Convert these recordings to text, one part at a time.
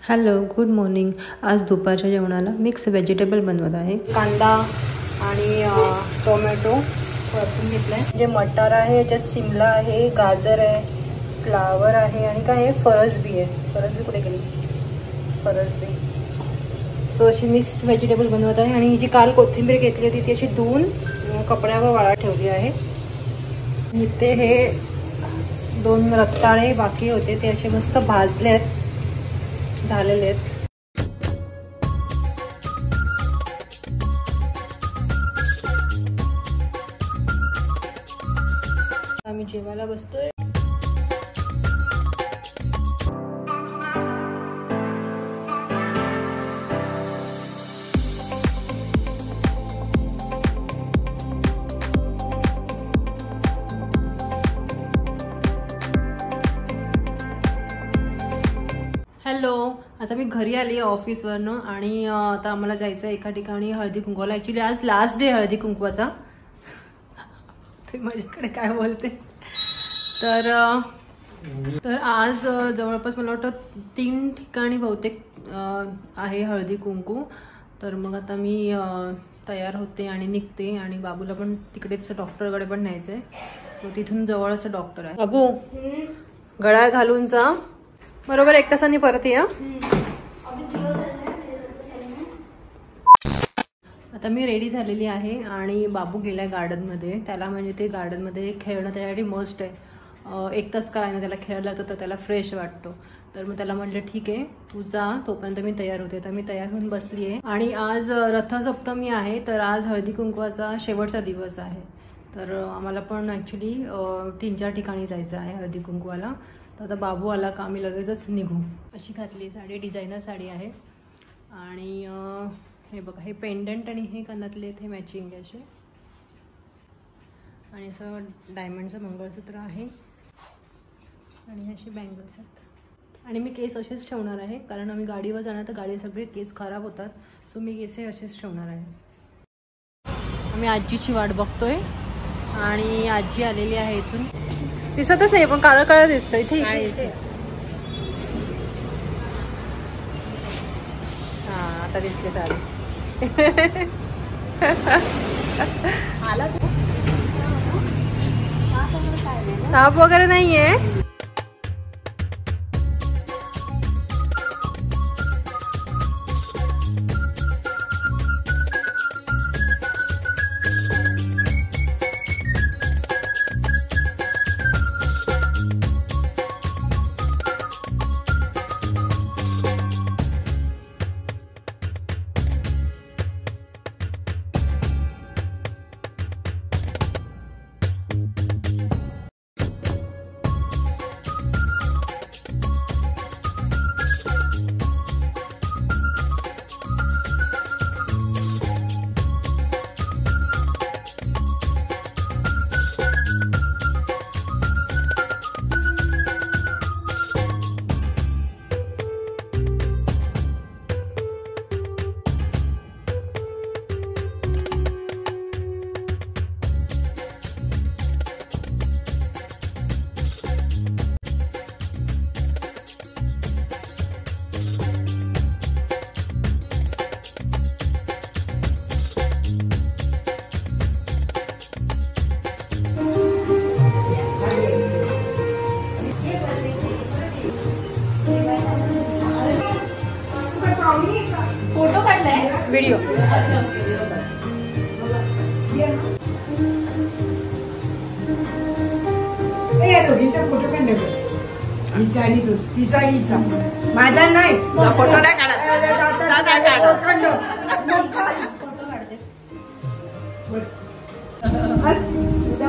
Hello, good morning. आज दुपारच्या जेवणाला मिक्स व्हेजिटेबल बनवत आहे. कांदा आणि टोमॅटो परतून घेतला आहे. जे मटार आहे, याच्यात शिमला आहे, गाजर आहे, फ्लावर आहे आणि काय आहे, फरसबी आहे. फरसबी कुठे गेली? फरसबी. सो अशी मिक्स व्हेजिटेबल बनवत आहे. आणि ही जी काल कोथिंबीर घेतली होती ती अशी धुवून कपड्यावर वाळत ठेवली आहे. इथे हे 2 रताळे बाकी होते ते असे मस्त भाजले आहेत, झालेले आहेत. आम्ही जेवायला बसतोय. हॅलो, आता मी घरी आली आहे ऑफिसवरनं आणि आता आम्हाला जायचं आहे एका ठिकाणी हळदी कुंकवाला. ॲक्च्युली आज लास्ट डे हळदी कुंकवाचा. ते माझ्याकडे काय बोलते तर आज जवळपास मला वाटतं 3 ठिकाणी बहुतेक आहे हळदी कुंकू. तर मग आता मी तयार होते आणि निघते. आणि बाबूला पण तिकडेच डॉक्टरकडे पण न्यायचं आहे. सो तिथून जवळच डॉक्टर आहे. बाबू, गळा घालून जा. बरोबर 1 तासांनी परत या. आता मी रेडी झालेली आहे आणि बाबू गेलाय गार्डनमध्ये. त्याला म्हणजे ते गार्डनमध्ये खेळणं त्याच्यासाठी मस्ट आहे. 1 तास काय ना त्याला खेळायला जातो तर त्याला फ्रेश वाटतो. तर मग त्याला म्हटलं ठीक आहे तू जा, तोपर्यंत मी तयार होते. तर मी तयार होऊन बसली आहे. आणि आज रथसप्तमी आहे, तर आज हळदी कुंकवाचा शेवटचा दिवस आहे. तर आम्हाला पण ॲक्च्युली 3-4 ठिकाणी जायचं आहे हळदी कुंकवाला. तर आता बाबू आला का आम्ही लगेचच निघू. अशी घातली साडी, डिझायनर साडी आहे. आणि हे बघा, हे पेंडंट आणि हे कानातले हे मॅचिंग आहे असे. आणि असं डायमंडचं मंगळसूत्र आहे आणि अशी बँगल्स आहेत. आणि मी केस असेच ठेवणार आहे कारण आम्ही गाडीवर जाणार तर गाडी सगळे केस खराब होतात. सो मी केस असेच ठेवणार आहे. आम्ही आजीची वाट बघतोय आणि आजी आलेली आहे. इथून दिसतच नाही पण काळं काळं दिसतं इथे. हा, आता दिसले साडी. ताप वगैरे नाहीये. फोटो काढलाय, व्हिडिओ. दोघीचा फोटो काढ. हिचा आणि तिचा आणि हिचा. माझा नाही, फोटो नाही काढत.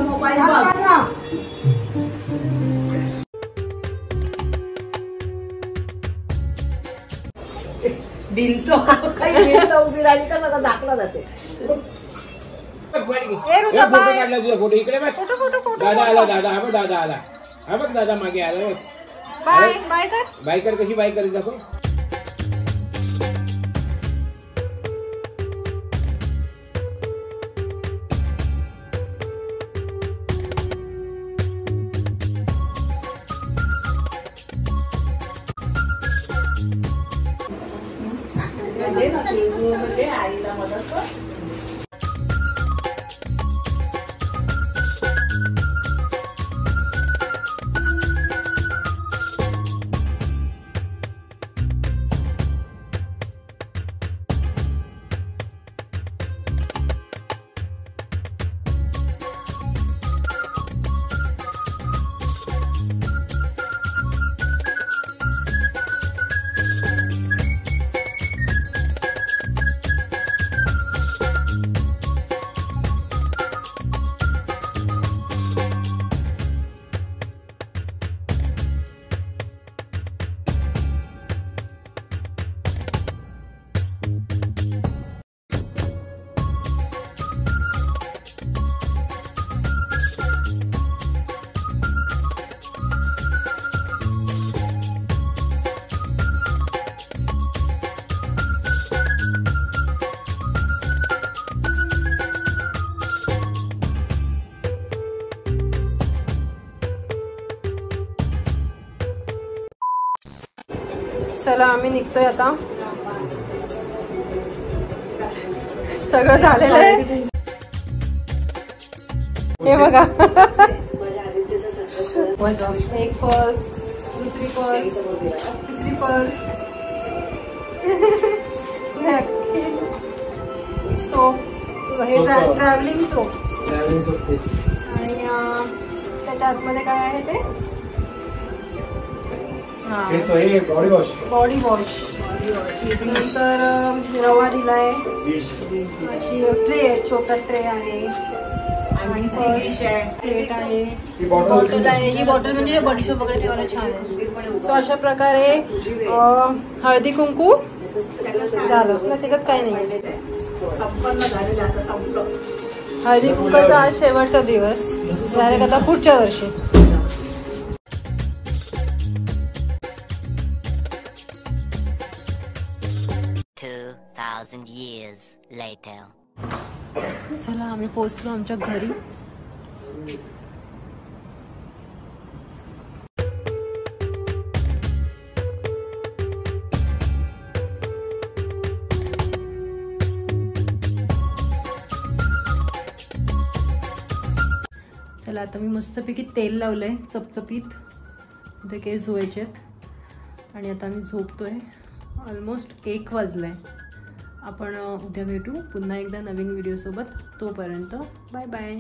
मोबाईल भिंत उभी राहिली का सगळं झाकलं जाते. फोटो इकडे दादा आला, दादा हा बघ, दादा आला, हा बघ दादा मागे आला. बाय बाय कर, बाय कर. कशी बाय करीत दाखव. दे ना तिळगुळ आईला मदत कर. चला आम्ही निघतोय आता. सगळं झालेलं आहे. हे बघा एक पर्स, दुसरी पर्स, तिसरी पर्स, सोप, हे ट्रॅव्हलिंग सोप आणि त्याच्या आतमध्ये काय आहे ते बॉडी वॉश. Body wash. नंतर रवा दिलाय. अशी ट्रे आहे, छोटा ट्रे आहे आणि प्लेट आहे, बॉटल आहे. ही बॉटल म्हणजे बॉडीशॉप वगैरे ठेवायला छान आहे. सो अशा प्रकारे हळदी कुंकू झालं ना, त्याच्यात काही नाही. संपन्न झालेलं आता संपलं. हळदी कुंकाचा आज शेवटचा दिवस झाले का आता पुढच्या वर्षी. 2,000 years later. चला आम्ही पोहोचलो आमच्या घरी. चला आता मी मस्तपैकी तेल लावलंय चपचपीत. इथे केस धुवायचेत आणि आता मी झोपतोय. ऑलमोस्ट 1 वाजलाय. आपण उद्या भेटू पुन्हा एकदा नवीन व्हिडिओ सोबत. तोपर्यंत बाय बाय.